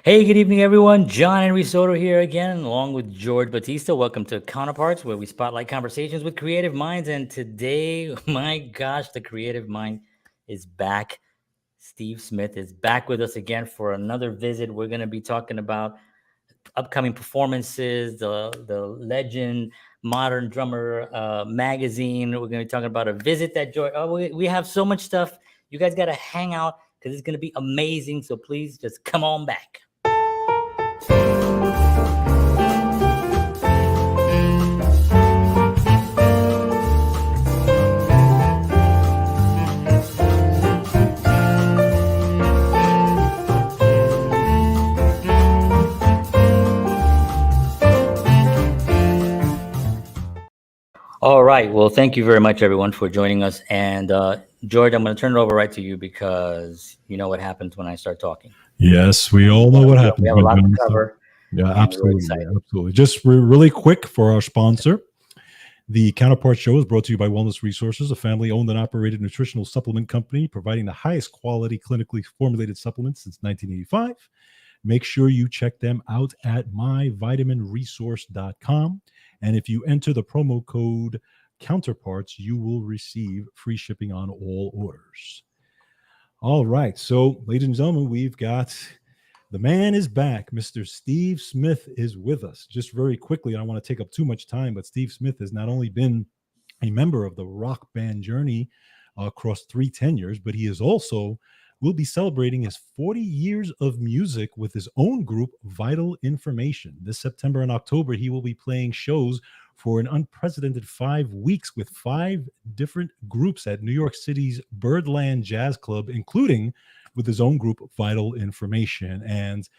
Hey, good evening, everyone. John Henry Soto here again, along with George Batista. Welcome to Counterparts, where we spotlight conversations with creative minds. And today, my gosh, the creative mind is back. Steve Smith is back with us again for another visit. We're going to be talking about upcoming performances, the Legend Modern Drummer magazine. We're going to be talking about a visit that George. Oh, we have so much stuff. You guys got to hang out because it's going to be amazing. So please just come on back. All right. Well, thank you very much, everyone, for joining us. And George, I'm going to turn it over right to you because you know what happens when I start talking. Yes, we all know what happens. We have a lot to cover. Yeah, absolutely. Absolutely. Just really quick for our sponsor. The Counterparts Show is brought to you by Wellness Resources, a family-owned and operated nutritional supplement company providing the highest quality clinically formulated supplements since 1985. Make sure you check them out at myvitaminresource.com. And if you enter the promo code Counterparts, you will receive free shipping on all orders. All right. So, ladies and gentlemen, we've got the man is back. Mr. Steve Smith is with us. Just very quickly, I don't want to take up too much time, but Steve Smith has not only been a member of the rock band journey across 3 tenures, but he is also will be celebrating his 40 years of music with his own group, Vital Information. This September and October, he will be playing shows for an unprecedented 5 weeks with 5 different groups at New York City's Birdland Jazz Club, including with his own group, Vital Information. And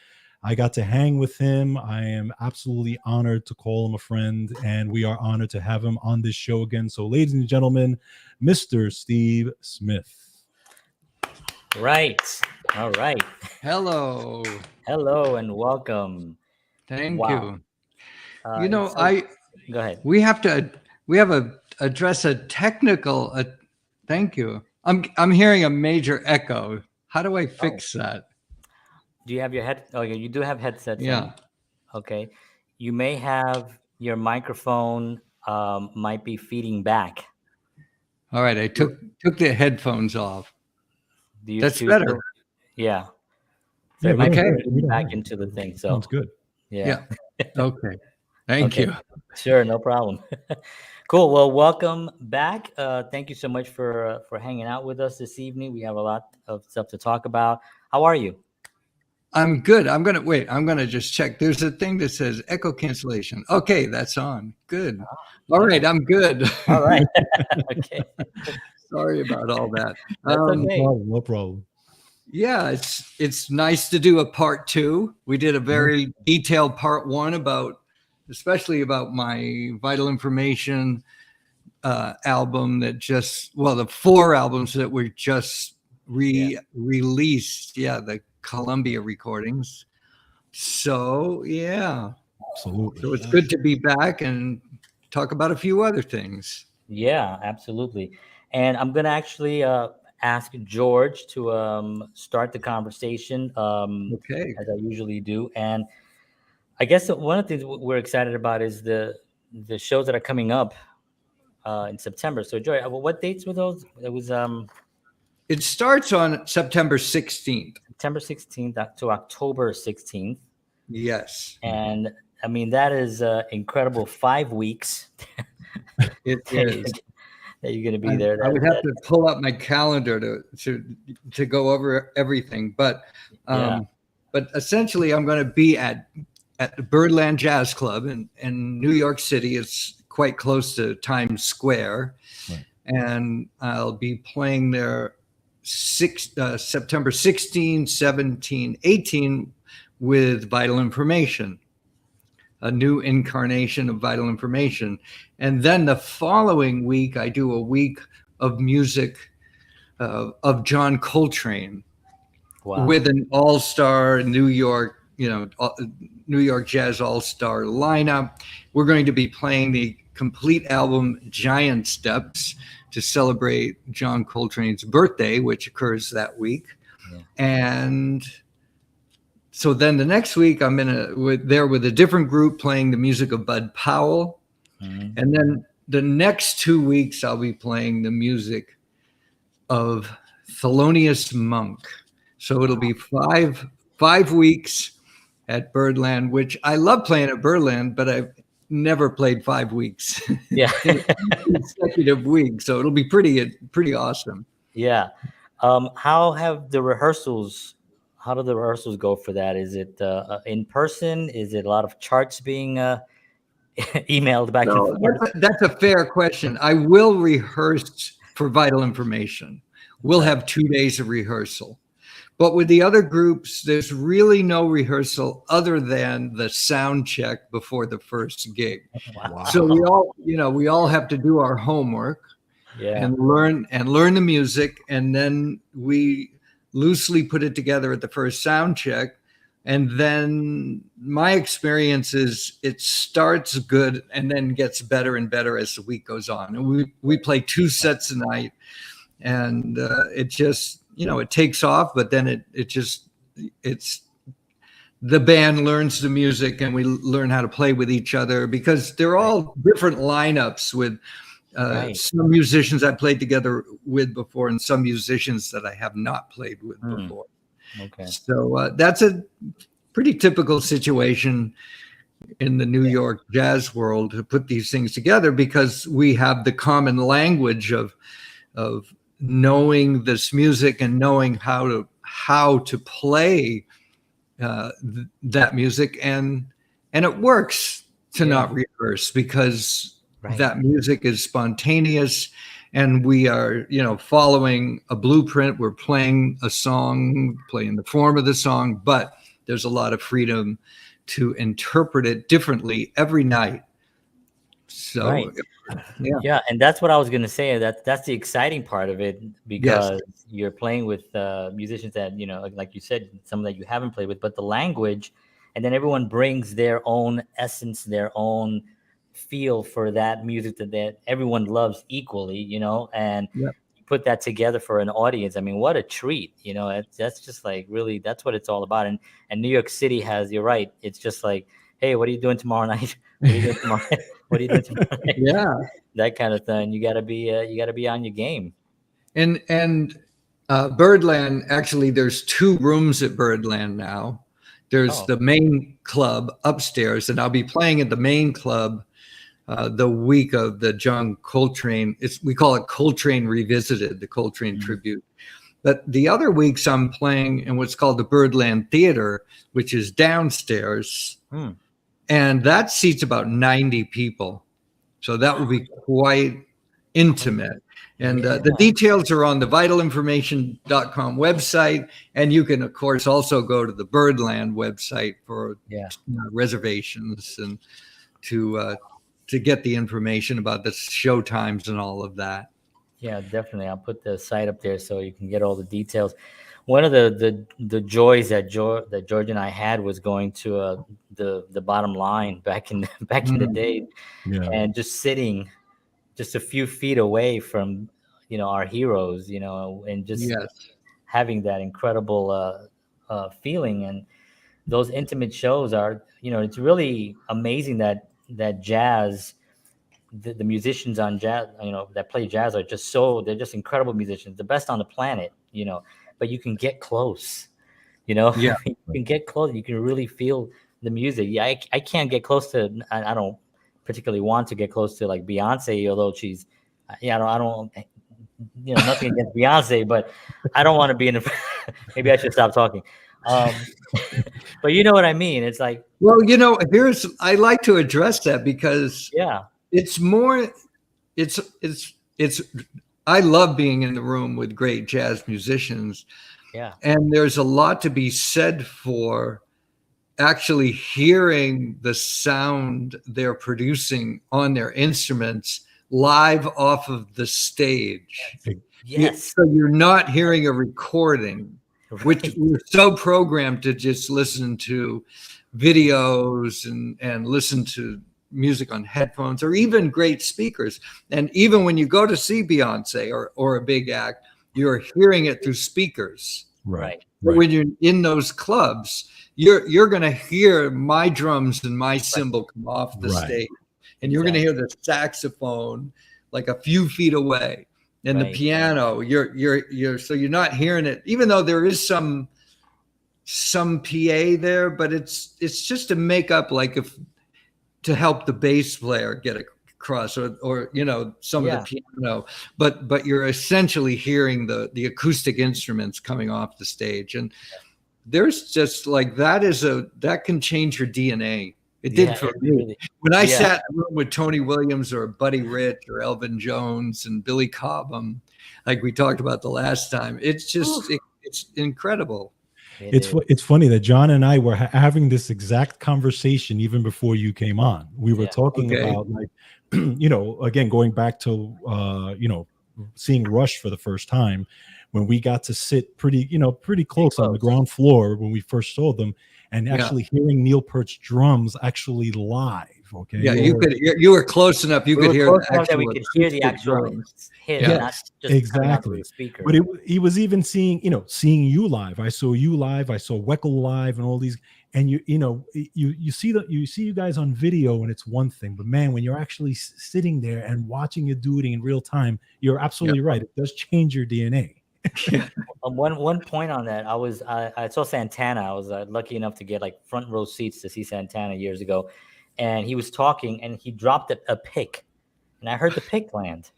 I got to hang with him. I am absolutely honored to call him a friend, and we are honored to have him on this show again. So, ladies and gentlemen, Mr. Steve Smith. Right. All right. Hello. Hello and welcome. Thank you. Go ahead. We have to address a technical. Thank you. I'm hearing a major echo. How do I fix that? Do you have your head? Oh, you do have headsets. Yeah. On. Okay. You may have your microphone might be feeding back. All right. I took the headphones off. That's better. Yeah. So yeah, okay. Back into the thing. So sounds good. Yeah. Okay. Thank you. Sure, no problem. Cool. Well, welcome back. Thank you so much for hanging out with us this evening. We have a lot of stuff to talk about. How are you? I'm good. I'm gonna just check. There's a thing that says echo cancellation. Okay, that's on. Good. All right, I'm good. All right. Okay. Sorry about all that. Okay. No problem. Yeah, it's nice to do a part 2. We did a very detailed part 1 especially about my Vital Information album that the 4 albums that were just released. Yeah, the Columbia recordings. So yeah, absolutely. So it's good to be back and talk about a few other things. Yeah, absolutely. And I'm going to actually ask George to start the conversation as I usually do. And I guess one of the things we're excited about is the shows that are coming up in September. So, George, what dates were those? It was it starts on September 16th. September 16th to October 16th. Yes. And I mean, that is incredible. 5 weeks. It is. That you're going to be there. I would have to pull up my calendar to go over everything, but essentially I'm going to be at the Birdland Jazz Club in New York City. It's quite close to Times Square, and I'll be playing there September 16, 17, 18 with Vital Information. A new incarnation of Vital Information. And then the following week, I do a week of music of John Coltrane with an all-star New York Jazz all-star lineup. We're going to be playing the complete album Giant Steps to celebrate John Coltrane's birthday, which occurs that week. Yeah. And so then the next week I'm there with a different group playing the music of Bud Powell. Mhm. And then the next 2 weeks I'll be playing the music of Thelonious Monk. So it'll be five weeks at Birdland, which I love playing at Birdland, but I've never played 5 weeks Yeah. in a consecutive week. So it'll be pretty awesome. Yeah. How do the rehearsals go for that? Is it in person? Is it a lot of charts being emailed back and No, forth? that's a fair question. I will rehearse for Vital Information. We'll have 2 days of rehearsal. But with the other groups, there's really no rehearsal other than the sound check before the first gig. Wow. So we all have to do our homework Yeah. and learn the music, and then we loosely put it together at the first sound check. And then my experience is it starts good and then gets better and better as the week goes on. And we play 2 sets a night, and it just, it takes off, but then it's the band learns the music and we learn how to play with each other, because they're all different lineups with some musicians I played together with before and some musicians that I have not played with before. Okay. So that's a pretty typical situation in the New York jazz world to put these things together, because we have the common language of knowing this music and knowing how to play that music, and it works to not rehearse, because that music is spontaneous, and we are following a blueprint. We're playing a song, playing the form of the song, but there's a lot of freedom to interpret it differently every night. So yeah, and that's what I was going to say. That's the exciting part of it, because you're playing with musicians that like you said, some that you haven't played with, but the language, and then everyone brings their own essence, their own feel for that music that everyone loves equally, and you put that together for an audience. I mean, what a treat, that's just like, really, that's what it's all about. And New York City has, you're right, it's just like, hey, what are you doing tomorrow night? What are you doing tomorrow night? What are you doing tomorrow night? Yeah, that kind of thing. You gotta be on your game. And Birdland, actually, there's 2 rooms at Birdland now. There's the main club upstairs, and I'll be playing at the main club the week of the John Coltrane. We call it Coltrane Revisited, the Coltrane tribute. But the other weeks I'm playing in what's called the Birdland Theater, which is downstairs. And that seats about 90 people. So that will be quite intimate. And the details are on the vitalinformation.com website. And you can, of course, also go to the Birdland website for reservations and to get the information about the show times and all of that. Yeah, definitely. I'll put the site up there so you can get all the details. One of the joys that George and I had was going to the Bottom Line back in the day, and just sitting just a few feet away from our heroes, and just having that incredible feeling. And those intimate shows are, it's really amazing that jazz, the musicians on jazz, that play jazz are just they're just incredible musicians, the best on the planet, but you can get close, you can get close. You can really feel the music. Yeah. I can't get close to, I don't particularly want to get close to like Beyonce, although she's, I don't, nothing against Beyonce, but I don't want to be in the, maybe I should stop talking. But you know what I mean? It's like, well, I like to address that, because it's more, I love being in the room with great jazz musicians. Yeah. And there's a lot to be said for actually hearing the sound they're producing on their instruments live off of the stage. Yes. So you're not hearing a recording, which we're so programmed to just listen to videos and listen to music on headphones or even great speakers. And even when you go to see Beyonce or a big act, you're hearing it through speakers. Right. But when you're in those clubs, you're going to hear my drums and my cymbal come off the stage, and you're going to hear the saxophone like a few feet away, and the piano. So you're not hearing it, even though there is some PA there, but it's just to make up, like, if to help the bass player get across, or some of the piano, but you're essentially hearing the acoustic instruments coming off the stage. And there's just like that can change your DNA. It did for me. Really, when I sat in a room with Tony Williams or Buddy Rich or Elvin Jones and Billy Cobham, like we talked about the last time, it's just it's incredible. It's funny that John and I were having this exact conversation even before you came on. We were talking about, like, again, going back to seeing Rush for the first time, when we got to sit pretty close on the ground floor when we first saw them, and actually hearing Neil Peart's drums actually live. Okay. Yeah, you were close enough. You could hear the actual hit, not just exactly. The speaker. But he was even seeing you live. I saw you live. I saw Weckl live, and all these. And you see you guys on video, and it's one thing. But man, when you're actually sitting there and watching you do it in real time, you're absolutely right. It does change your DNA. One point on that, I saw Santana. I was lucky enough to get like front row seats to see Santana years ago. And he was talking, and he dropped a pick, and I heard the pick land.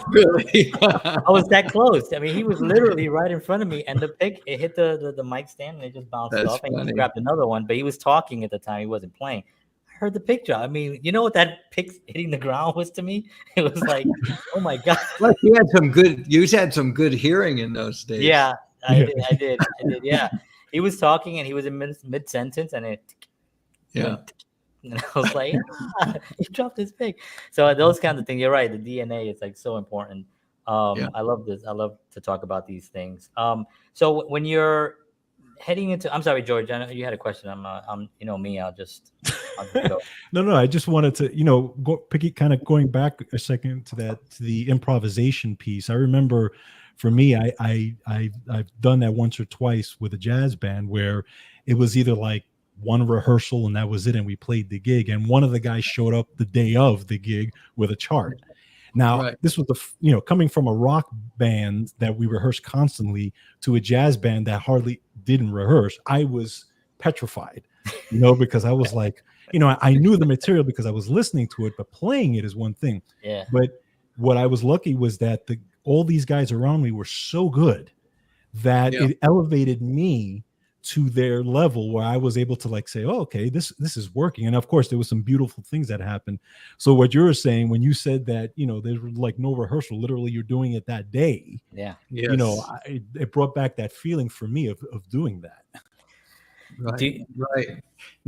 Really? I was that close. I mean, he was literally right in front of me, and the pick, it hit the mic stand, and it just bounced off. And he grabbed another one, but he was talking at the time. He wasn't playing. I heard the pick drop. I mean, you know what that pick hitting the ground was to me? It was like, oh my god! Well, you had some good hearing in those days. Yeah, I did. Yeah, he was talking, and he was in mid sentence, and it. Yeah. And I was like, he dropped his pick. So those kinds of things. You're right. The DNA is like so important. I love this. I love to talk about these things. So when you're heading into, I'm sorry, George, I know you had a question. I'm me. I'll just go. No. I just wanted to, kind of going back a second to the improvisation piece. I remember, for me, I've done that once or twice with a jazz band where it was either like one rehearsal and that was it, and we played the gig, and one of the guys showed up the day of the gig with a chart. Now, this was coming from a rock band that we rehearsed constantly to a jazz band that hardly didn't rehearse. I was petrified, because I was like, I knew the material because I was listening to it, but playing it is one thing. Yeah. But what I was lucky was that all these guys around me were so good that it elevated me to their level where I was able to say, oh, okay, this is working. And of course there was some beautiful things that happened. So what you were saying when you said that, there's like no rehearsal, literally you're doing it that day. Yeah. Yes. It brought back that feeling for me of doing that. Right.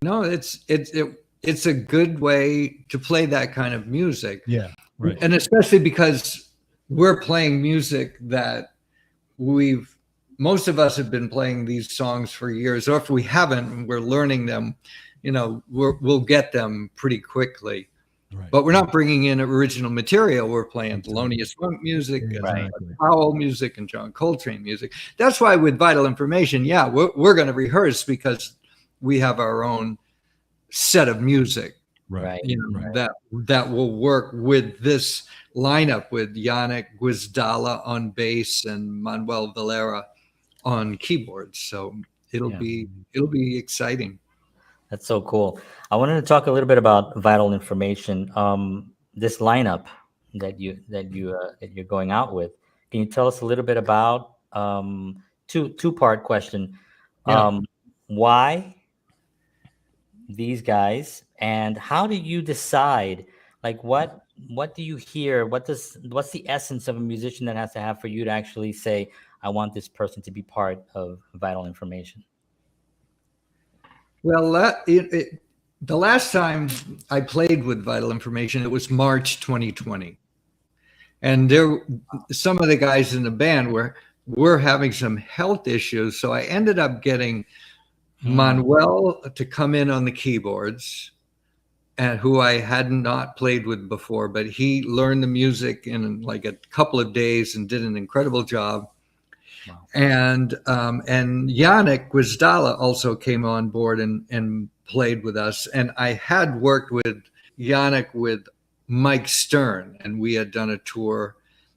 No, it's a good way to play that kind of music. Yeah. Right. And especially because we're playing music that most of us have been playing these songs for years, or if we haven't, we're learning them, we'll get them pretty quickly. Right. But we're not bringing in original material. We're playing Thelonious Monk music, and Powell music, and John Coltrane music. That's why with Vital Information, we're going to rehearse because we have our own set of music, right? That will work with this lineup with Yannick Guizdala on bass and Manuel Valera on keyboards. So it'll be exciting. That's so cool. I wanted to talk a little bit about Vital Information. This lineup that you're going out with. Can you tell us a little bit about two-part question? Why these guys, and how do you decide? Like what do you hear? What's the essence of a musician that has to have for you to actually say, I want this person to be part of Vital Information? Well, the last time I played with Vital Information, it was March 2020. And some of the guys in the band were having some health issues. So I ended up getting Manuel to come in on the keyboards, and who I had not played with before, but he learned the music in like a couple of days and did an incredible job. Wow. And Yannick Gwizdala also came on board and played with us. And I had worked with Yannick with Mike Stern, and we had done a tour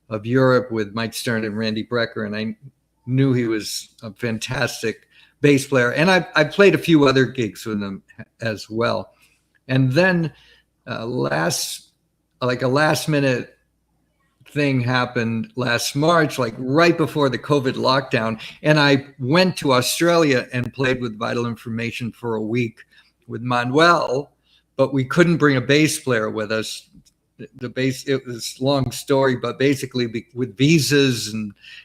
of Europe with Mike Stern and Randy Brecker, and I knew he was a fantastic bass player. And I played a few other gigs with him as well. And then a last minute thing happened last March, like right before the COVID lockdown. And I went to Australia and played with Vital Information for a week with Manuel, but we couldn't bring a bass player with us. The bass, it was a long story, but basically with visas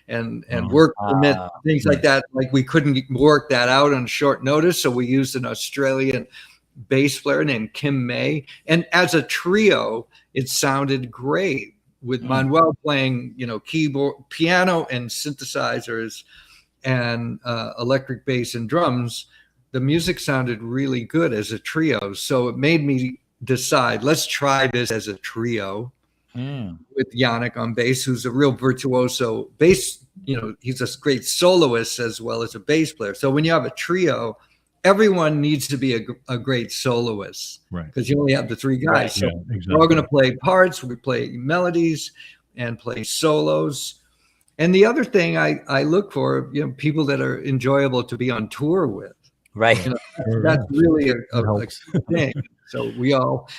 and work permit, things like that, like we couldn't work that out on short notice. So we used an Australian bass player named Kim May. And as a trio, it sounded great with Manuel playing, keyboard, piano and synthesizers and electric bass and drums. The music sounded really good as a trio. So it made me decide, let's try this as a trio with Yannick on bass, who's a real virtuoso bass. He's a great soloist as well as a bass player. So when you have a trio, everyone needs to be a great soloist, right? Because you only have the three guys. Right. So exactly. We're all going to play parts, we play melodies and play solos. And the other thing I look for, people that are enjoyable to be on tour with. Right. That's really a thing. So we all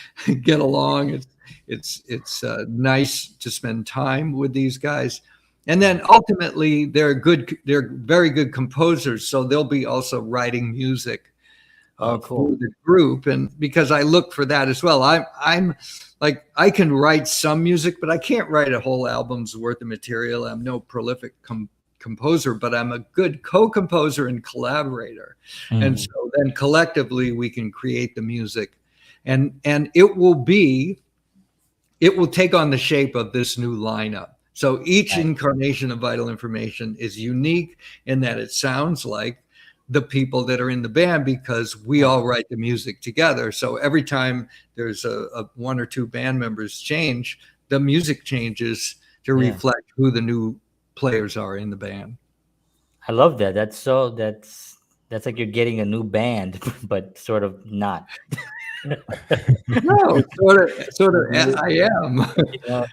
get along. It's nice to spend time with these guys. And then ultimately, they're very good composers, so they'll be also writing music for the group. And because I look for that as well, I'm like, I can write some music, but I can't write a whole album's worth of material. I'm no prolific composer, but I'm a good co-composer and collaborator. And so then collectively we can create the music, and it will take on the shape of this new lineup. So each incarnation of Vital Information is unique in that it sounds like the people that are in the band, because we all write the music together. So every time there's a one or two band members change, the music changes to reflect who the new players are in the band. I love that. That's like you're getting a new band, but sort of not. No, sort of. I am,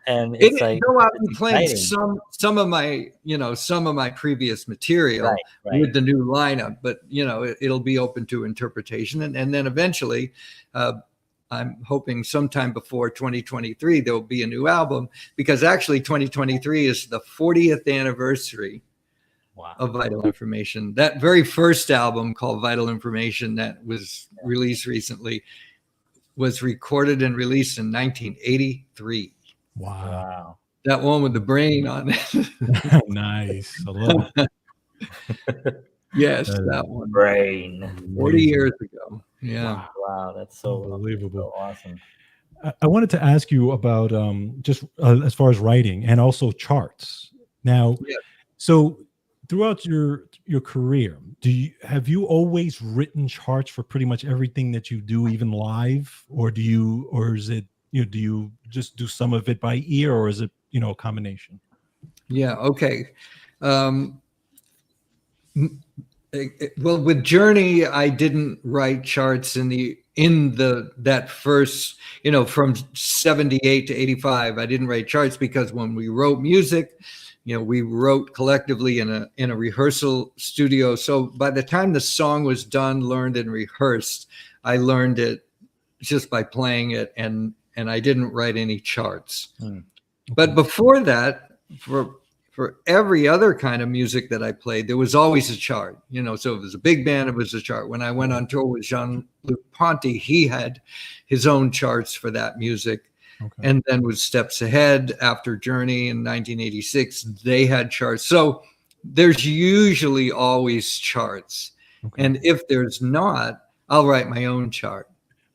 and it's like I'll be playing some of my previous material with the new lineup, but it'll be open to interpretation, and then eventually, I'm hoping sometime before 2023 there will be a new album, because actually 2023 is the 40th anniversary of Vital Information. That very first album called Vital Information that was released recently was recorded and released in 1983. Wow. That one with the brain on it. Nice. I love it. Yes, that one. Brain. 40 years ago. Yeah. Wow. That's so unbelievable. So awesome. I wanted to ask you about just as far as writing and also charts. Now, so throughout your career, have you always written charts for pretty much everything that you do, even live, or do you just do some of it by ear, or is it a combination? Yeah. Okay. Well, with Journey, I didn't write charts that first, from 78 to 85. I didn't write charts because when we wrote music, we wrote collectively in a rehearsal studio. So by the time the song was done, learned and rehearsed, I learned it just by playing it, and I didn't write any charts. Okay. But before that, for every other kind of music that I played, there was always a chart. So if it was a big band, it was a chart. When I went on tour with Jean-Luc Ponty, he had his own charts for that music. Okay. And then with Steps Ahead after Journey in 1986, they had charts. So there's usually always charts. Okay. And if there's not, I'll write my own chart.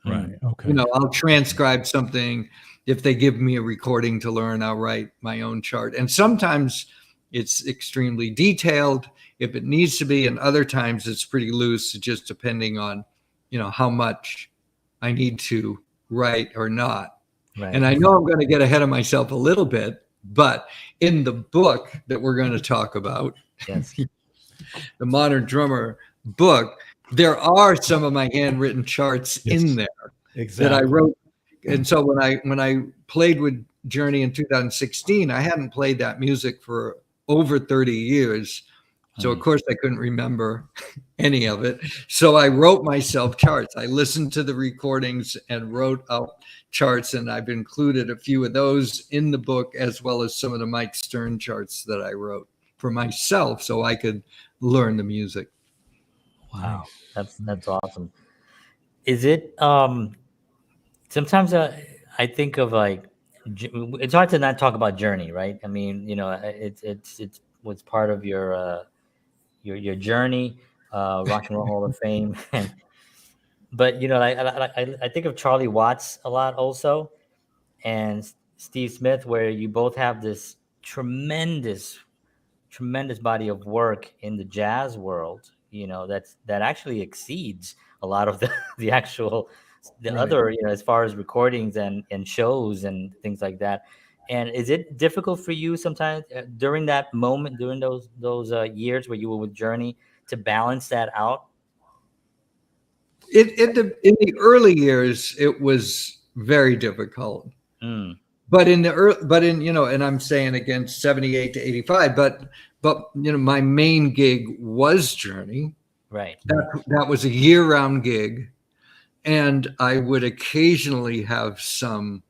Right. Okay. I'll transcribe something. If they give me a recording to learn, I'll write my own chart. And sometimes it's extremely detailed if it needs to be. And other times it's pretty loose, just depending on, how much I need to write or not. Right. And I know I'm going to get ahead of myself a little bit, but in the book that we're going to talk about, Yes. the Modern Drummer book, there are some of my handwritten charts in there that I wrote. And so when I played with Journey in 2016, I hadn't played that music for over 30 years. So of course I couldn't remember any of it. So I wrote myself charts. I listened to the recordings and wrote out charts, and I've included a few of those in the book, as well as some of the Mike Stern charts that I wrote for myself so I could learn the music. Wow. That's awesome. Is it sometimes I think of like, it's hard to not talk about Journey, right? I mean, it's was part of your journey, Rock and Roll Hall of Fame, but I think of Charlie Watts a lot also, and Steve Smith, where you both have this tremendous body of work in the jazz world, that actually exceeds a lot of the actual other, as far as recordings and shows and things like that. And is it difficult for you sometimes during that moment, during those years where you were with Journey, to balance that out? In the early years, it was very difficult. But in and I'm saying again, 78 to 85, but my main gig was Journey. Right. That was a year-round gig, and I would occasionally have some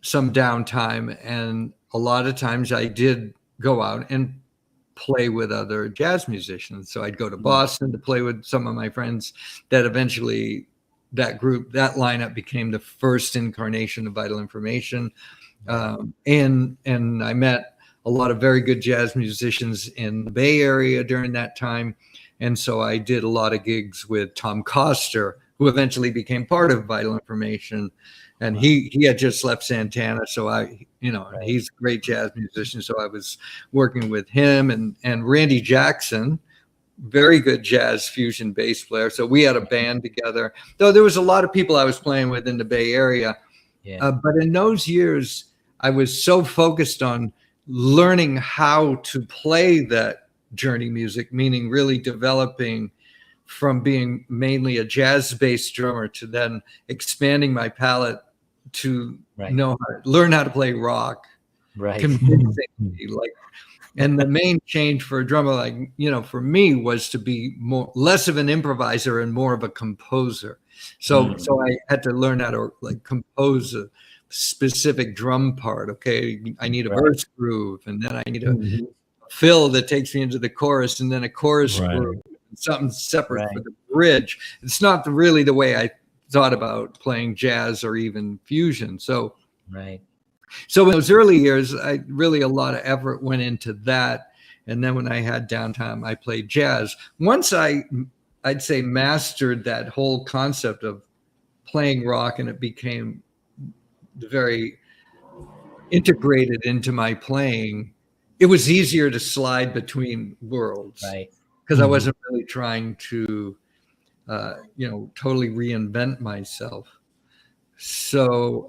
downtime, and a lot of times I did go out and play with other jazz musicians. So I'd go to Boston to play with some of my friends. That eventually, that lineup became the first incarnation of Vital Information. And I met a lot of very good jazz musicians in the Bay Area during that time. And so I did a lot of gigs with Tom Coster, who eventually became part of Vital Information. And he had just left Santana. So he's a great jazz musician. So I was working with him and Randy Jackson, very good jazz fusion bass player. So we had a band together, though there was a lot of people I was playing with in the Bay Area. Yeah. But in those years, I was so focused on learning how to play that Journey music, meaning really developing from being mainly a jazz-based drummer to then expanding my palette to learn how to play rock. Right. Convincingly, and the main change for a drummer, for me, was to be less of an improviser and more of a composer. So I had to learn how to compose a specific drum part. Okay, I need a verse groove, and then I need a fill that takes me into the chorus, and then a chorus groove, something separate for the bridge. It's not really the way I thought about playing jazz or even fusion. So So in those early years, a lot of effort went into that. And then when I had downtime, I played jazz. Once I'd say mastered that whole concept of playing rock, and it became very integrated into my playing, it was easier to slide between worlds. Right. Because I wasn't really trying to, totally reinvent myself. So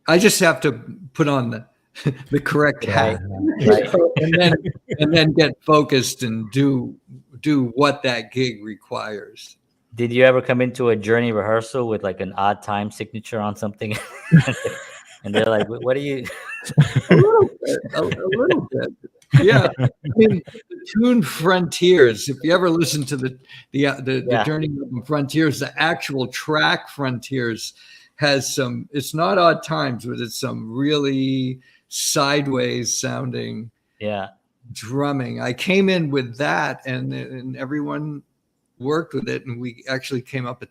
I just have to put on the correct hat, and then get focused and do what that gig requires. Did you ever come into a Journey rehearsal with like an odd time signature on something, and they're like, "What are you?" A little bit. Yeah, I mean, the tune Frontiers. If you ever listen to the Journey album Frontiers, the actual track Frontiers has some. It's not odd times, but it's some really sideways sounding drumming. I came in with that, and everyone worked with it, and we actually came up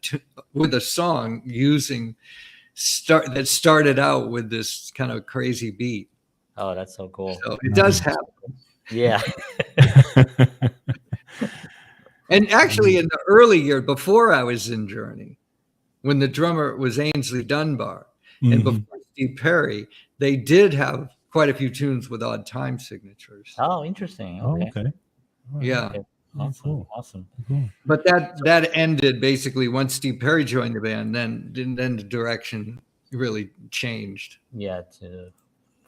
with a song that started out with this kind of crazy beat. Oh, that's so cool. So it does happen. Yeah. And actually, in the early year, before I was in Journey, when the drummer was Ainsley Dunbar, and before Steve Perry, they did have quite a few tunes with odd time signatures. Oh, interesting. Okay. Right. Yeah. Okay. Awesome. Awesome. Cool. But that ended basically once Steve Perry joined the band. Then the direction really changed. Yeah, to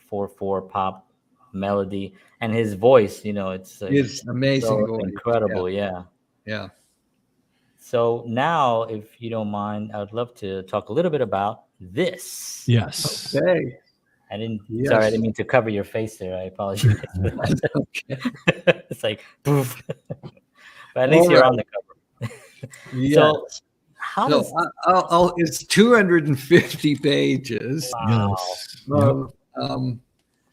4/4 pop melody, and his voice. It's It's amazing so voice. incredible. Yeah. Yeah. So now, if you don't mind, I would love to talk a little bit about this. Yes. Okay. Sorry, I didn't mean to cover your face there. I apologize for that. Okay. It's like, poof. But at least All you're right. on the cover. Yes. So how So does it's 250 pages. wow. Yes.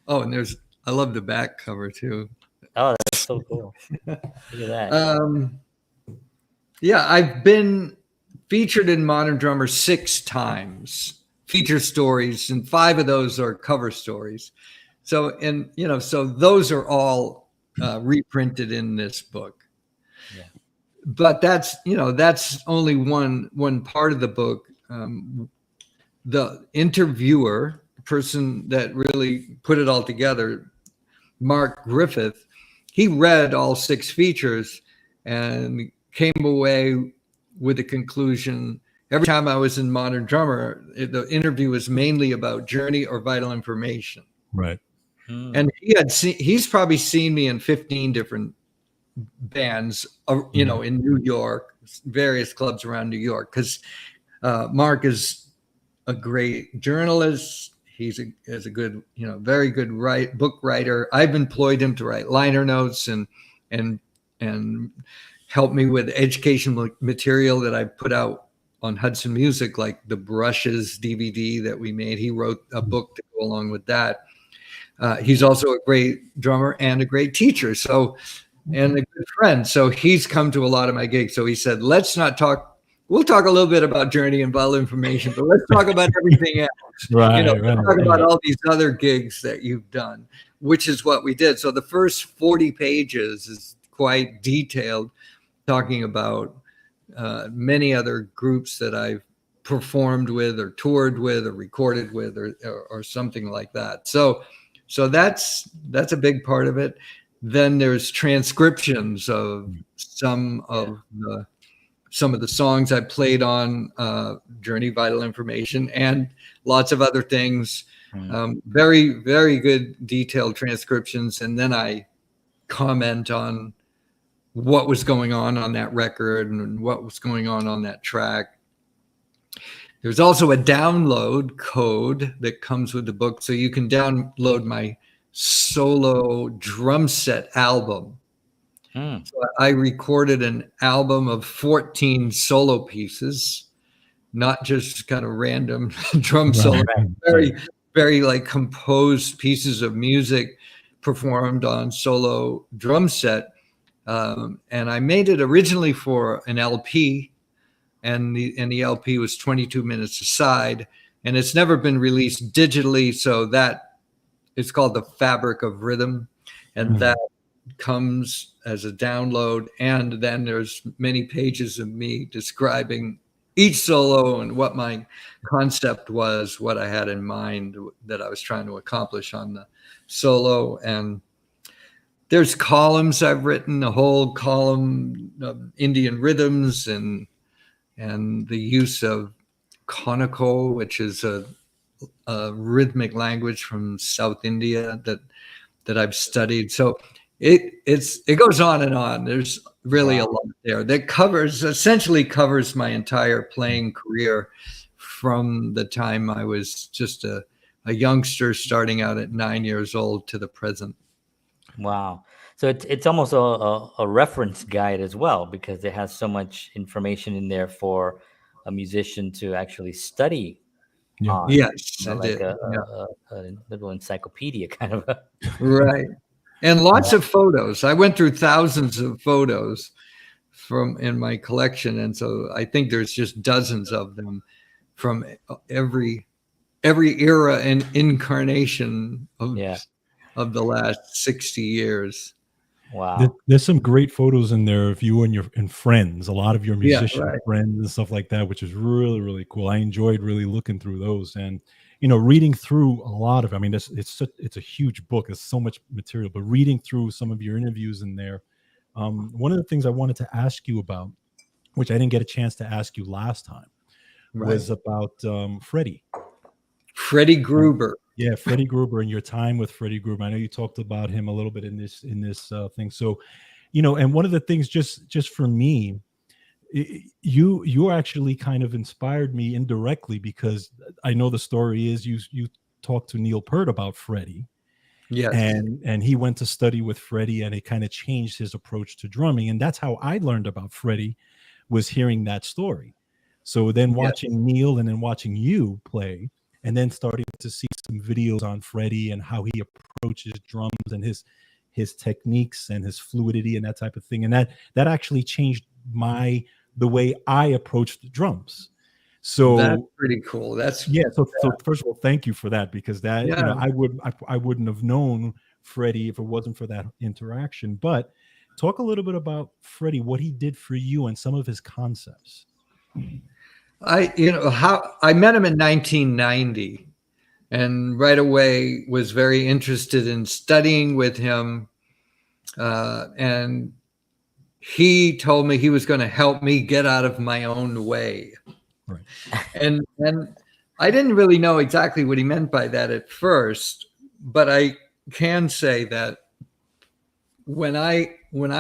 And I love the back cover too. Oh, that's so cool. Look at that. Yeah, I've been featured in Modern Drummer 6 times, feature stories, and 5 of those are cover stories. So those are all reprinted in this book. Yeah. But that's only one part of the book. The interviewer, the person that really put it all together, Mark Griffith, he read all 6 features and came away with the conclusion. Every time I was in Modern Drummer, the interview was mainly about Journey or Vital Information. Right. And he's probably seen me in 15 different bands, in New York, various clubs around New York, because Mark is a great journalist. He's a good, very good book writer. I've employed him to write liner notes and help me with educational material that I put out on Hudson Music, like the Brushes DVD that we made. He wrote a book to go along with that. He's also a great drummer and a great teacher. And a good friend. So he's come to a lot of my gigs. So he said, let's not talk. We'll talk a little bit about Journey and Vital Information, but let's talk about everything else. Right. Let's talk about all these other gigs that you've done, which is what we did. So the first 40 pages is quite detailed, talking about many other groups that I've performed with or toured with or recorded with or something like that. So that's a big part of it. Then there's transcriptions of some of the songs I played on Journey, Vital Information, and lots of other things. Very, very good detailed transcriptions. And then I comment on what was going on that record and what was going on that track. There's also a download code that comes with the book. So you can download my solo drum set album. So I recorded an album of 14 solo pieces, not just kind of random drum solo, very, very like composed pieces of music performed on solo drum set. And I made it originally for an LP, and the LP was 22 minutes a side, and it's never been released digitally. So that it's called The Fabric of Rhythm, and that comes as a download. And then there's many pages of me describing each solo and what my concept was, what I had in mind that I was trying to accomplish on the solo. And there's columns I've written, a whole column of Indian rhythms and the use of Konako, which is a rhythmic language from South India that I've studied. So it goes on and on. There's really a lot there that essentially covers my entire playing career from the time I was just a youngster starting out at 9 years old to the present. Wow. So it's almost a reference guide as well, because it has so much information in there for a musician to actually study. Yes, like a little encyclopedia kind of. Right. And lots of photos. I went through thousands of photos in my collection. And so I think there's just dozens of them from every era and incarnation of the last 60 years. Wow. There's some great photos in there of you and friends, a lot of your musician friends and stuff like that, which is really, really cool. I enjoyed really looking through those and, reading through a lot of, it's a huge book. There's so much material, but reading through some of your interviews in there. One of the things I wanted to ask you about, which I didn't get a chance to ask you last time, was about Freddie Gruber. Yeah, Freddie Gruber and your time with Freddie Gruber. I know you talked about him a little bit in this thing. So, and one of the things just for me, you actually kind of inspired me indirectly, because I know the story is you talked to Neil Peart about Freddie. Yes. And he went to study with Freddie, and it kind of changed his approach to drumming. And that's how I learned about Freddie, was hearing that story. So then watching Neil and then watching you play, and then starting to see some videos on Freddie and how he approaches drums and his techniques and his fluidity and that type of thing. And that actually changed the way I approached the drums. So that's pretty cool. So first of all, thank you for that, because that I wouldn't have known Freddie if it wasn't for that interaction. But talk a little bit about Freddie, what he did for you and some of his concepts. I met him in 1990, and right away was very interested in studying with him. And he told me he was going to help me get out of my own way. Right. And I didn't really know exactly what he meant by that at first, but I can say that when I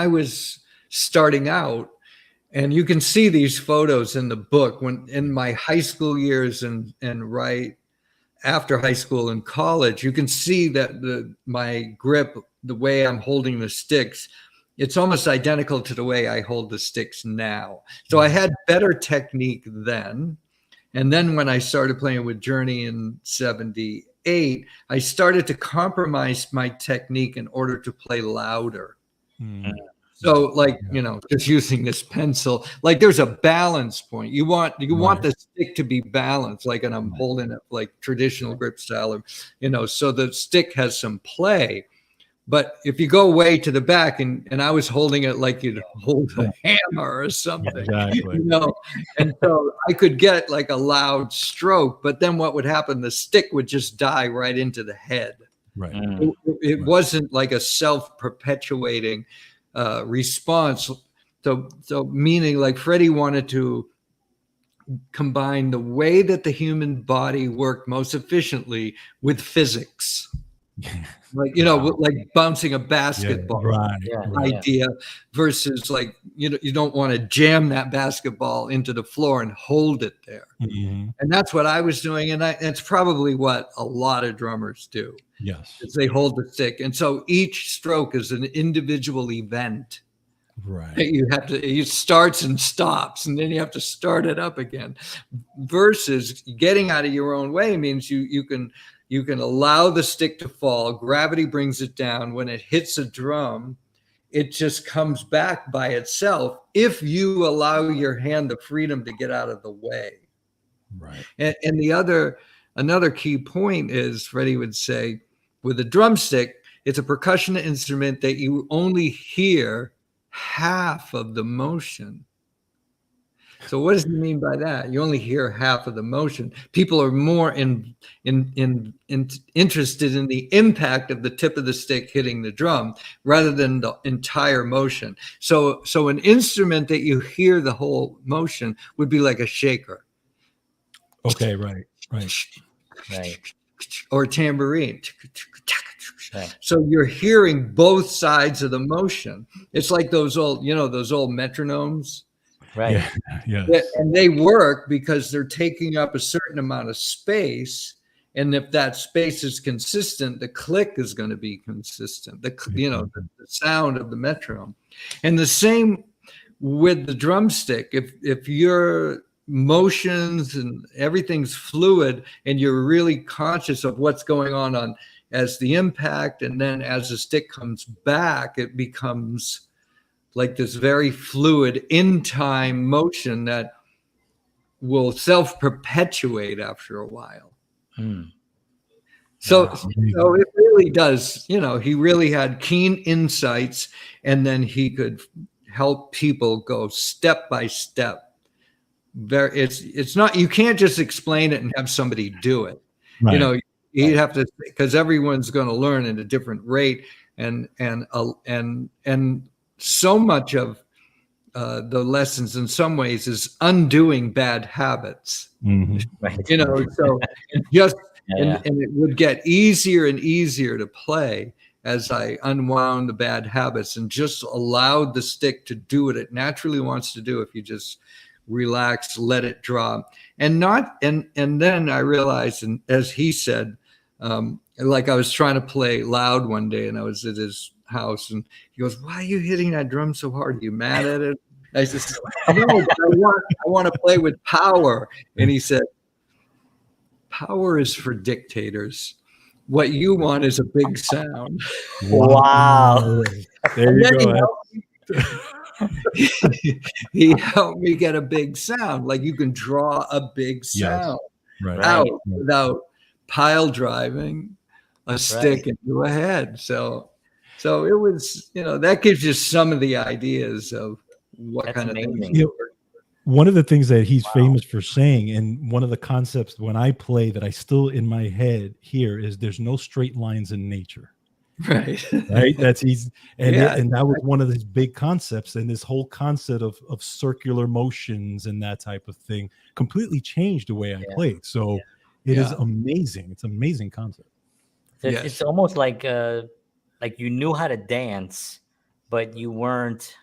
was starting out, and you can see these photos in the book, when in my high school years and right after high school and college, you can see that my grip, the way I'm holding the sticks, it's almost identical to the way I hold the sticks now. So I had better technique then. And then when I started playing with Journey in 78, I started to compromise my technique in order to play louder. So just using this pencil, like there's a balance point. You want the stick to be balanced, like, and I'm holding it like traditional grip style, so the stick has some play. But if you go way to the back, and I was holding it like you'd hold a hammer or something, exactly. And so I could get like a loud stroke, but then what would happen? The stick would just die right into the head. Right. It wasn't like a self-perpetuating response. So meaning, like, Freddie wanted to combine the way that the human body worked most efficiently with physics. Like, like bouncing a basketball idea versus like, you don't want to jam that basketball into the floor and hold it there. Mm-hmm. And that's what I was doing. And it's probably what a lot of drummers do. Yes. Is they hold the stick. And so each stroke is an individual event. Right. It starts and stops, and then you have to start it up again. Versus getting out of your own way means you can allow the stick to fall. Gravity brings it down. When it hits a drum, it just comes back by itself if you allow your hand the freedom to get out of the way. Right. And another key point is, Freddie would say, with a drumstick, it's a percussion instrument that you only hear half of the motion. So what does he mean by that? You only hear half of the motion. People are more interested in the impact of the tip of the stick hitting the drum rather than the entire motion. So an instrument that you hear the whole motion would be like a shaker. Okay, right. Or a tambourine. Right. So you're hearing both sides of the motion. It's like those old metronomes. Right. Yeah. And they work because they're taking up a certain amount of space. And if that space is consistent, the click is going to be consistent. The sound of the metronome. And the same with the drumstick. If your motions and everything's fluid and you're really conscious of what's going on as the impact, and then as the stick comes back, it becomes like this very fluid in-time motion that will self-perpetuate after a while. So it really does, he really had keen insights, and then he could help people go step by step. It's not, you can't just explain it and have somebody do it. Right. You'd have to, because everyone's going to learn at a different rate, and so much of the lessons in some ways is undoing bad habits. Mm-hmm. Right. So Yeah. and it would get easier and easier to play as I unwound the bad habits and just allowed the stick to do what it naturally wants to do if you just relax, let it drop. And then I realized, and as he said, like I was trying to play loud one day and I was at his house and he goes, "Why are you hitting that drum so hard? Are you mad at it?" I said, "No, but I want to play with power." And he said, "Power is for dictators. What you want is a big sound." Wow. There you go. He helped me get a big sound. Like you can draw a big sound out without pile driving a stick into a head. So it was, that gives you some of the ideas of what kind of things. One of the things that he's famous for saying, and one of the concepts when I play that I still in my head here is there's no straight lines in nature. Right. That's easy. And that was one of his big concepts. And this whole concept of circular motions and that type of thing completely changed the way I played. So it is amazing. It's an amazing concept. So it's almost like you knew how to dance, but you weren't,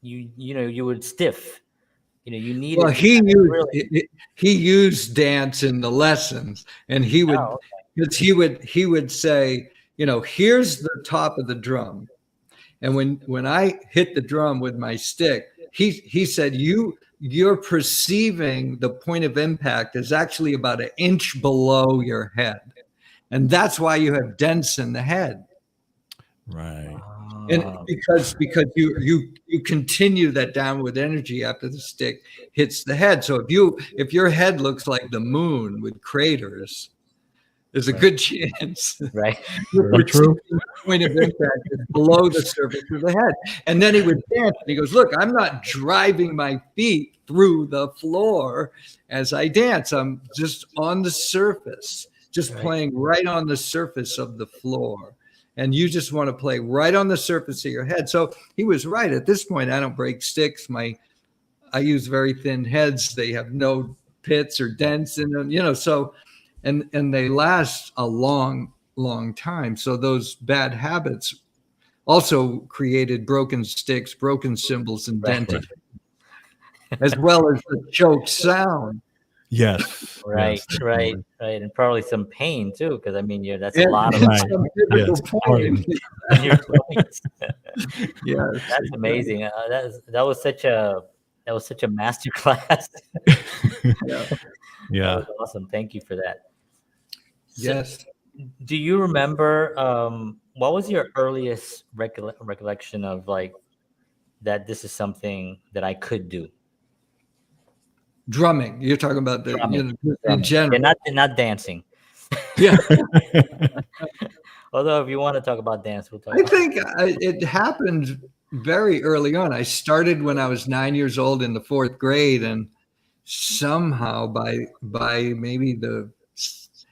you were stiff. You needed. Well, he used dance in the lessons, and he would, because he would say, here's the top of the drum, and when I hit the drum with my stick, he said you're perceiving the point of impact is actually about an inch below your head, and that's why you have dents in the head. Right. And because you continue that downward energy after the stick hits the head. So if your head looks like the moon with craters, there's a good chance. Right. Very true. The point of impact is below the surface of the head. And then he would dance and he goes, "Look, I'm not driving my feet through the floor as I dance. I'm just on the surface, just playing right on the surface of the floor. And you just want to play right on the surface of your head." So he was right. At this point, I don't break sticks. I use very thin heads. They have no pits or dents in them, so, and they last a long, long time. So those bad habits also created broken sticks, broken cymbals, and dented, as well as the choke sound. Yes. Right. And probably some pain too, because that's a lot of pain. Yeah, that's amazing. That was such a master class. Yeah. That was awesome. Thank you for that. Yes. So, do you remember what was your earliest recollection of that this is something that I could do? Drumming. You're talking about in general. Yeah, not dancing. Yeah. Although if you want to talk about dance, we'll talk. I think it happened very early on. I started when I was 9 years old in the 4th grade, and somehow by maybe the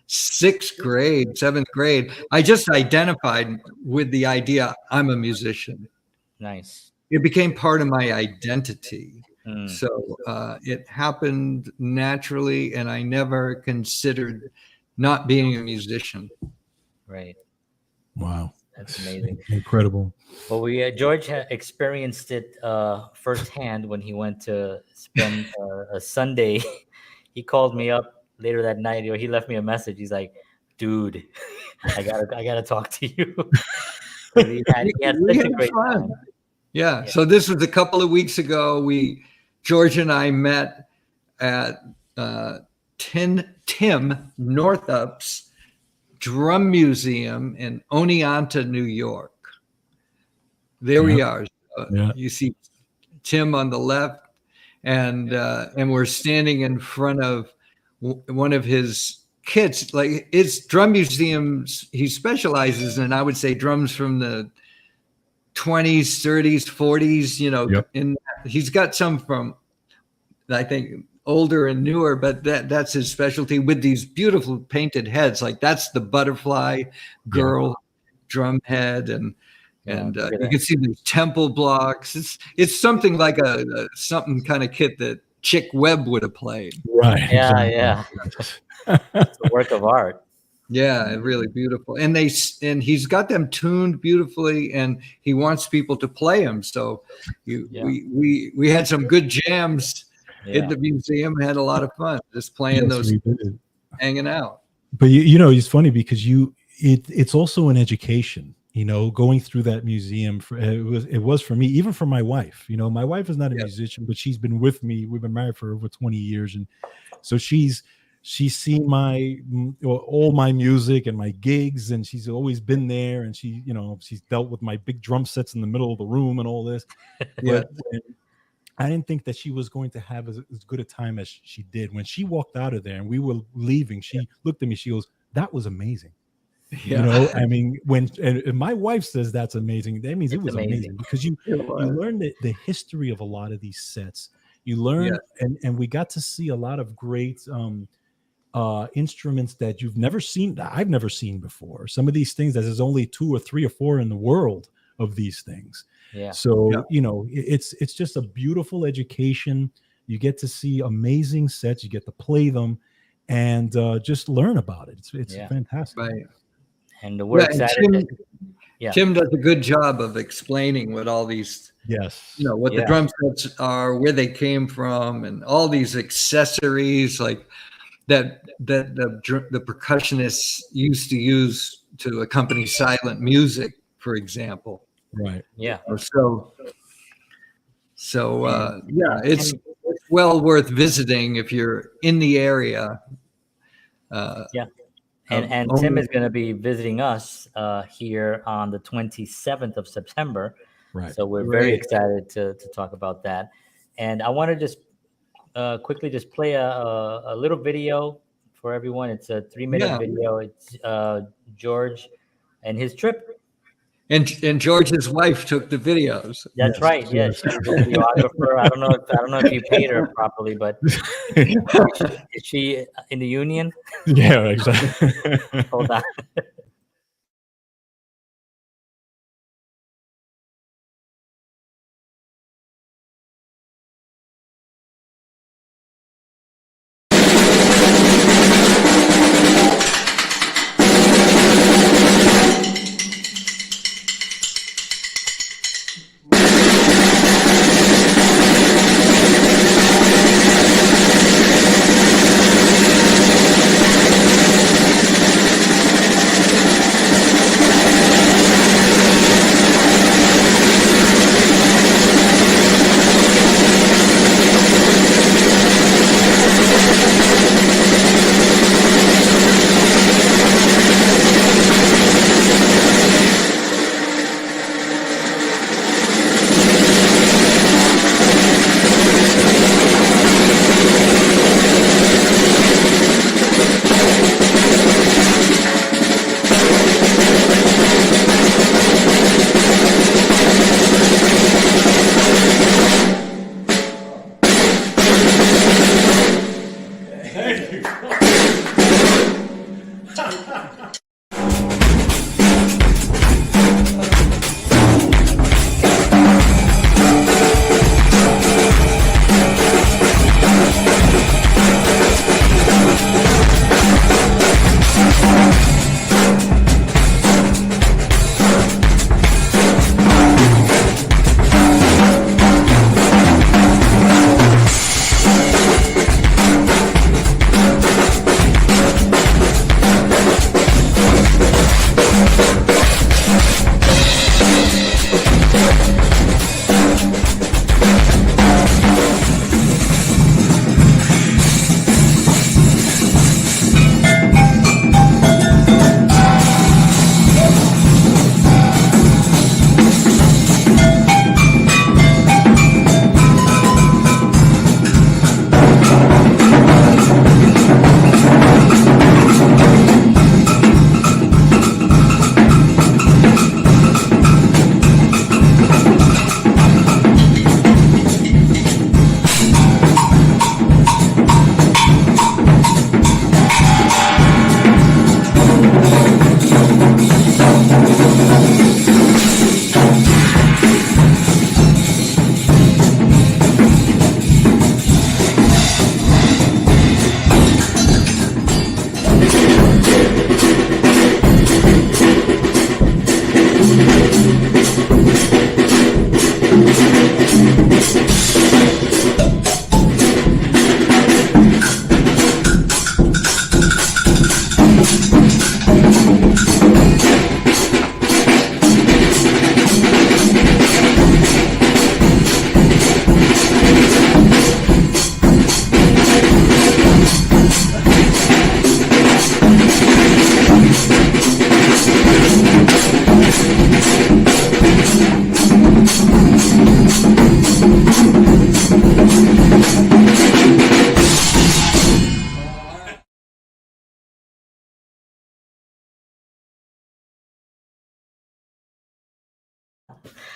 6th grade, 7th grade, I just identified with the idea I'm a musician. Nice. It became part of my identity. So it happened naturally, and I never considered not being a musician. Right. Wow. That's amazing. Incredible. Well, George experienced it firsthand when he went to spend a Sunday. He called me up later that night. He left me a message. He's like, "Dude, I gotta talk to you." He had such a great time. Yeah. So this was a couple of weeks ago. George and I met at Tim Northup's Drum Museum in Oneonta, New York. There we are. You see Tim on the left, and we're standing in front of one of his kits. Like, it's drum museums. He specializes in, I would say, drums from the 20s, 30s, 40s. And he's got some from, I think, older and newer, but that's his specialty, with these beautiful painted heads. Like, that's the butterfly girl drum head, and you can see these temple blocks. It's something like a something kind of kit that Chick Webb would have played. Right. Yeah, it's a work of art. Yeah, really beautiful. And he's got them tuned beautifully, and he wants people to play them. So we had some good jams in the museum. Had a lot of fun just playing those, hanging out. But you know, it's funny because it's also an education. You know, going through that museum, it was for me, even for my wife. You know, my wife is not a musician, but she's been with me. We've been married for over 20 years, and so she's seen all my music and my gigs, and she's always been there. And she's dealt with my big drum sets in the middle of the room and all this. But I didn't think that she was going to have as good a time as she did. When she walked out of there and we were leaving, she looked at me. She goes, "That was amazing." Yeah. You know, I mean, when my wife says that's amazing, that means it was amazing because you learn the history of a lot of these sets. You learn, and we got to see a lot of great instruments that you've never seen, that I've never seen before. Some of these things that there's only 2 or 3 or 4 in the world of these things. Yeah. So you know, it's just a beautiful education. You get to see amazing sets. You get to play them, and just learn about it. It's fantastic. Right. And we're excited. Tim does a good job of explaining what all these, what the drum sets are, where they came from, and all these accessories like that the percussionists used to use to accompany silent music, for example. Right. Yeah. So it's well worth visiting if you're in the area. And Tim is going to be visiting us here on the 27th of September. Right. So we're very excited to talk about that. And I want to just quickly just play a little video for everyone. It's a 3-minute video. It's George and his trip. And George's wife took the videos. That's right. Yes, she's the videographer. I don't know if you paid her properly, but is she in the union? Yeah, exactly. Hold on.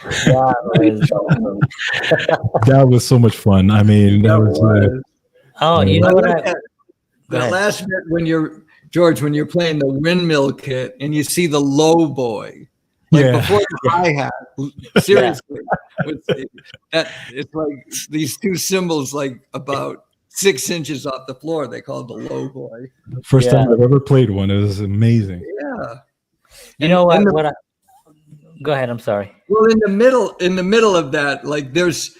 That was so much fun. I mean, that was. Oh, you know I what? like that last bit when you're playing the windmill kit and you see the low boy, like before the hi-hat. Seriously, it's like these two cymbals, like about 6 inches off the floor. They call it the low boy. First time I've ever played one. It was amazing. Yeah. You know what? Go ahead. I'm sorry. Well, in the middle of that, like there's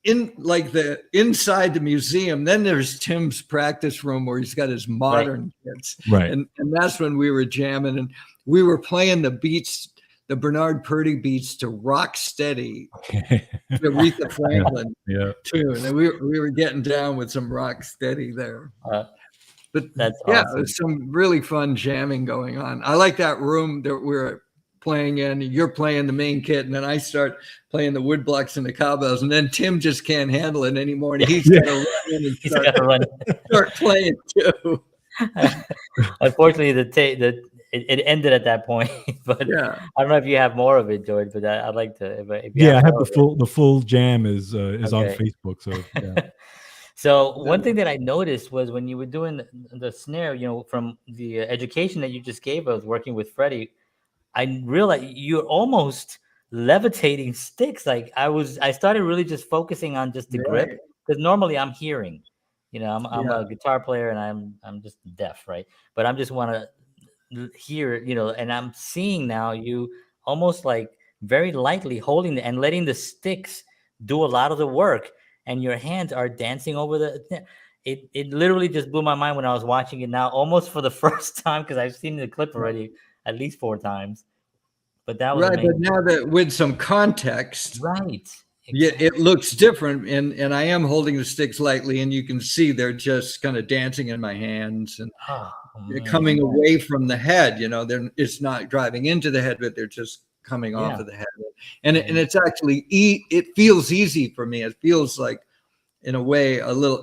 in like the inside the museum, then there's Tim's practice room where he's got his modern kits. Right. And that's when we were jamming and we were playing the beats, the Bernard Purdie beats to Rock Steady, the Aretha Franklin tune. And we were getting down with some Rock Steady there. But that's awesome. There's some really fun jamming going on. I like that room that we're playing in. You're playing the main kit, and then I start playing the woodblocks and the cowbells, and then Tim just can't handle it anymore, and he's got to run in and start playing too. Unfortunately, it ended at that point. But I don't know if you have more of it, George. But I'd like to. If I have the full jam is on Facebook. So So one thing that I noticed was when you were doing the snare, from the education that you just gave us working with Freddie, I realized you're almost levitating sticks. Like I started really just focusing on just the grip, because normally I'm hearing, I'm a guitar player and I'm just deaf, right? But I just want to hear, and I'm seeing now you almost like very lightly holding and letting the sticks do a lot of the work. And your hands are dancing over it literally just blew my mind when I was watching it now, almost for the first time, because I've seen the clip already at least 4 times. But that was amazing. But now that with some context, exactly. It looks different, and I am holding the sticks lightly, and you can see they're just kind of dancing in my hands and coming away from the head. It's not driving into the head, but they're just coming off of the head, and it's actually it feels easy for me. It feels like, in a way,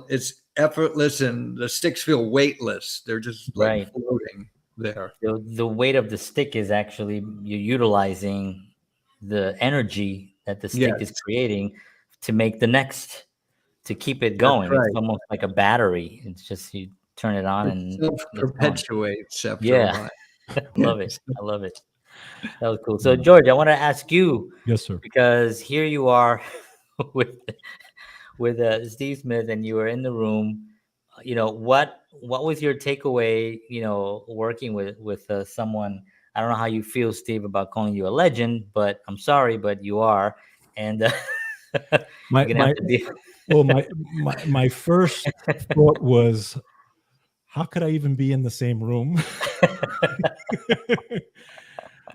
it's effortless, and the sticks feel weightless. They're just like floating there. The weight of the stick is actually you're utilizing the energy that the stick is creating to make the next, to keep it going. It's almost like a battery. It's just you turn it on and it perpetuates after a while. I love it. I love it. That was cool. So George, I want to ask you, yes, sir, because here you are with Steve Smith, and you were in the room. What was your takeaway? Working with someone. I don't know how you feel, Steve, about calling you a legend, but I'm sorry, but you are. And my first thought was, how could I even be in the same room?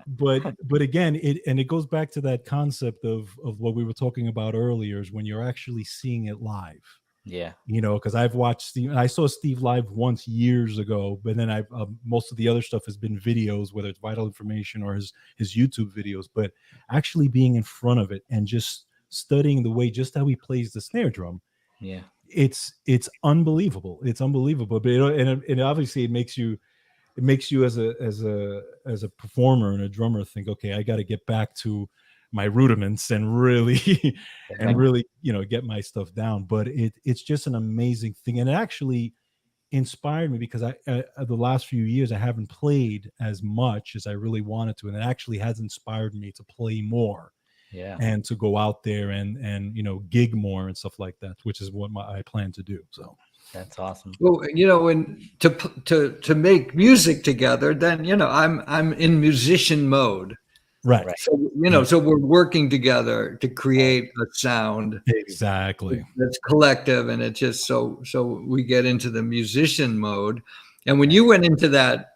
But again, it goes back to that concept of what we were talking about earlier, is when you're actually seeing it live. Yeah. Because I've watched Steve. I saw Steve live once years ago, but then most of the other stuff has been videos, whether it's Vital Information or his YouTube videos. But actually being in front of it and just studying the way, just how he plays the snare drum. Yeah. It's unbelievable. It's unbelievable. But and obviously it makes you as a performer and a drummer think, okay, I got to get back to my rudiments and really get my stuff down. But it's just an amazing thing, and it actually inspired me, because I the last few years I haven't played as much as I really wanted to, and it actually has inspired me to play more and to go out there and gig more and stuff like that, which is what I plan to do. So that's awesome. Well, and to make music together, then I'm in musician mode. Right. So, so we're working together to create a sound. Exactly. That's collective. And it's just so we get into the musician mode. And when you went into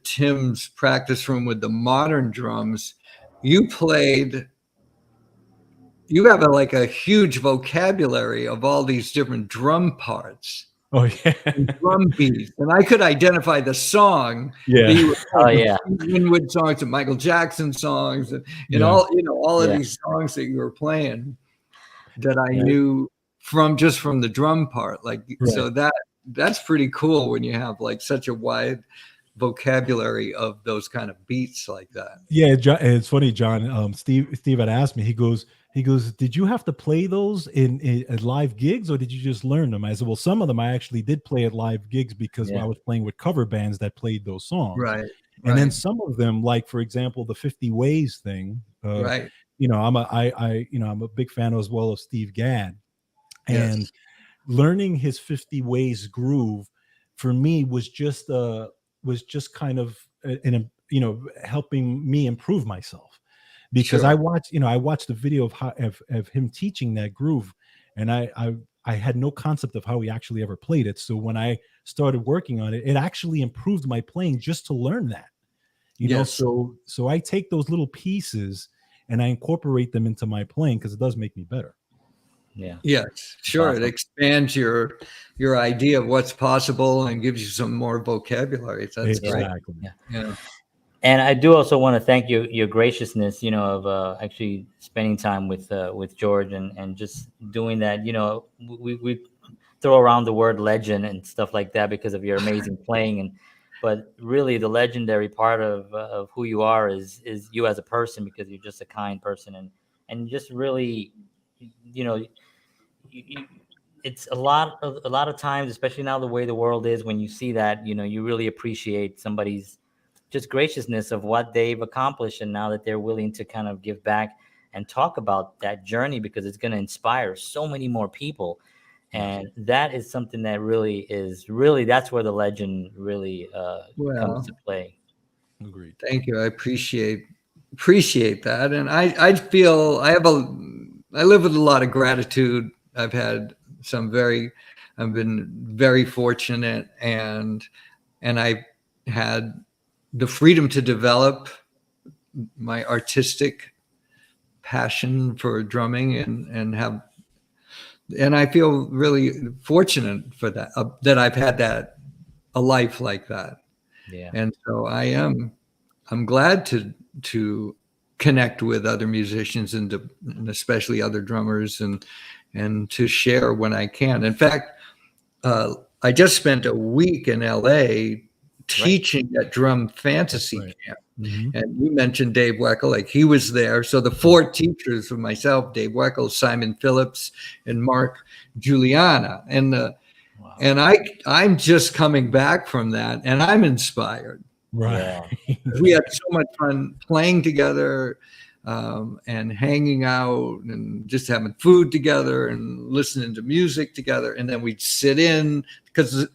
Tim's practice room with the modern drums, you have a huge vocabulary of all these different drum parts. Oh yeah, and drum beats, and I could identify the song. Yeah. Winwood songs and Michael Jackson songs, and all of these songs that you were playing that I knew from the drum part. So that's pretty cool when you have such a wide vocabulary of those kind of beats like that. Yeah, John, and it's funny, John. Steve had asked me. He goes, did you have to play those at live gigs, or did you just learn them? I said, well, some of them I actually did play at live gigs because I was playing with cover bands that played those songs. Right. And then some of them, like for example, the 50 Ways thing. Right. You know, I'm a big fan as well of Steve Gadd, and learning his 50 Ways groove for me was just kind of helping me improve myself, because I watched the video of him teaching that groove, and I had no concept of how he actually ever played it. So when I started working on it, it actually improved my playing just to learn that, you know. So I take those little pieces and I incorporate them into my playing because it does make me better. Yeah. Yes, sure. Awesome. It expands your idea of what's possible and gives you some more vocabulary. That's exactly. Great. Yeah. And I do also want to thank your graciousness, you know, of actually spending time with George and just doing that. You know, we throw around the word legend and stuff like that because of your amazing playing, but really the legendary part of who you are is you as a person, because you're just a kind person and just really, you know, it's a lot of times, especially now the way the world is, when you see that, you know, you really appreciate somebody's just graciousness of what they've accomplished, and now that they're willing to kind of give back and talk about that journey, because it's going to inspire so many more people. And that is something that that's where the legend really comes to play. Agreed. Thank you. I appreciate that. And I feel I live with a lot of gratitude. I've been very fortunate, and I had the freedom to develop my artistic passion for drumming and I feel really fortunate for that, that I've had a life like that. Yeah. And so I'm glad to connect with other musicians and especially other drummers and to share when I can. In fact, I just spent a week in LA teaching at Drum Fantasy Camp. Mm-hmm. And you mentioned Dave Weckl, like he was there. So the four teachers were myself, Dave Weckl, Simon Phillips, and Mark Juliana. And and I'm just coming back from that, and I'm inspired. Right. We had so much fun playing together, and hanging out and just having food together and listening to music together. And then we'd sit in, because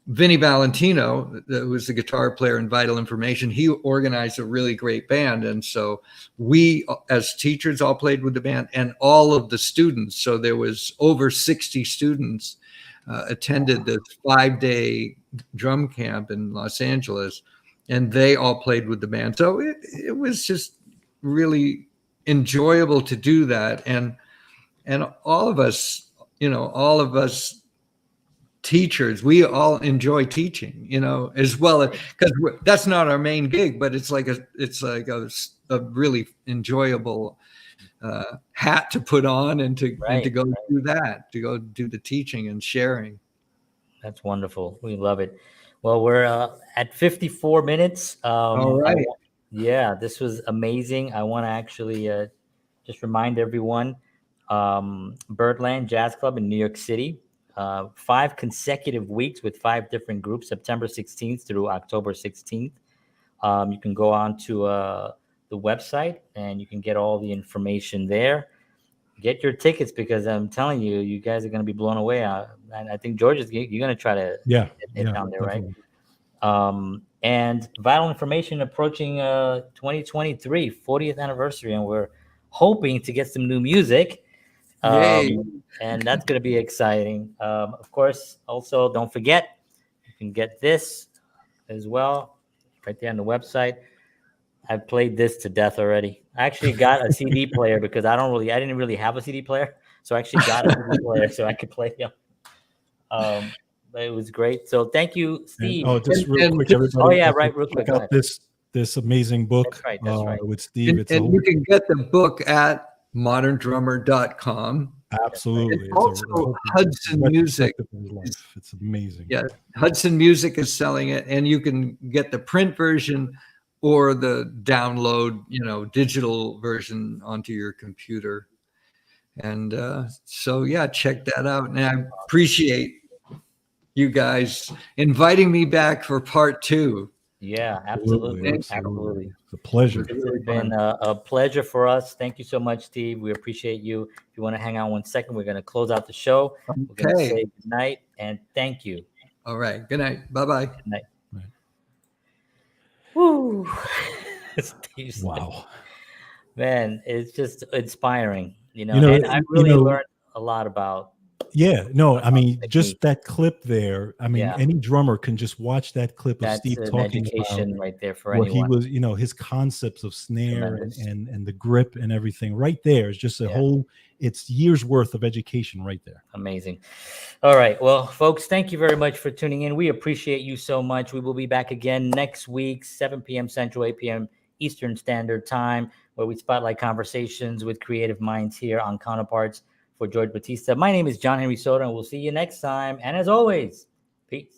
Vinny Valentino, who was the guitar player in Vital Information, he organized a really great band. And so we, as teachers, all played with the band, and all of the students. So there was over 60 students attended this 5-day drum camp in Los Angeles, and they all played with the band. So it was just really enjoyable to do that. And all of us teachers, we all enjoy teaching, you know, as well, because that's not our main gig, but it's like a really enjoyable hat to put on and to go do that, to go do the teaching and sharing. That's wonderful. We love it. Well, we're at 54 minutes. All right. This was amazing. I want to actually just remind everyone, Birdland Jazz Club in New York City, 5 consecutive weeks with 5 different groups, September 16th through October 16th. You can go on to the website and you can get all the information there. Get your tickets, because I'm telling you, you guys are going to be blown away. And I think George, you're going to try to get down there, definitely. Right? And Vital Information approaching 2023 40th anniversary, and we're hoping to get some new music. And that's going to be exciting. Of course, also don't forget, you can get this as well right there on the website. I've played this to death already. I actually got a CD player because I didn't really have a CD player, so I actually got a CD player so I could play them. But it was great. So thank you, Steve. And, just real quick, everybody. Real quick. Check out this amazing book. That's right. With Steve. And you can get the book at moderndrummer.com. Absolutely. And also Hudson Music. It's amazing. Yeah, Hudson Music is selling it, and you can get the print version or the download, digital version onto your computer. And so, yeah, check that out. And I appreciate you guys inviting me back for part 2. Yeah, absolutely. Absolutely. It's a pleasure. This has been a pleasure for us. Thank you so much, Steve. We appreciate you. If you want to hang on 1 second, we're going to close out the show. Okay. We're going to say good night and thank you. All right. Good night. Bye-bye. Good night. Right. Woo. Wow. Man, it's just inspiring. And I really learned a lot about. Yeah, no, I mean, technique. just that clip there. I mean, any drummer can just watch that clip of Steve talking education about right there for what anyone. he was, his concepts of snare and the grip and everything right there is just a whole, it's years worth of education right there. Amazing. All right. Well, folks, thank you very much for tuning in. We appreciate you so much. We will be back again next week, 7 p.m. Central, 8 p.m. Eastern Standard Time, where we spotlight conversations with creative minds here on Counterparts. For George Batista, my name is John Henry Soto, and we'll see you next time. And as always, peace.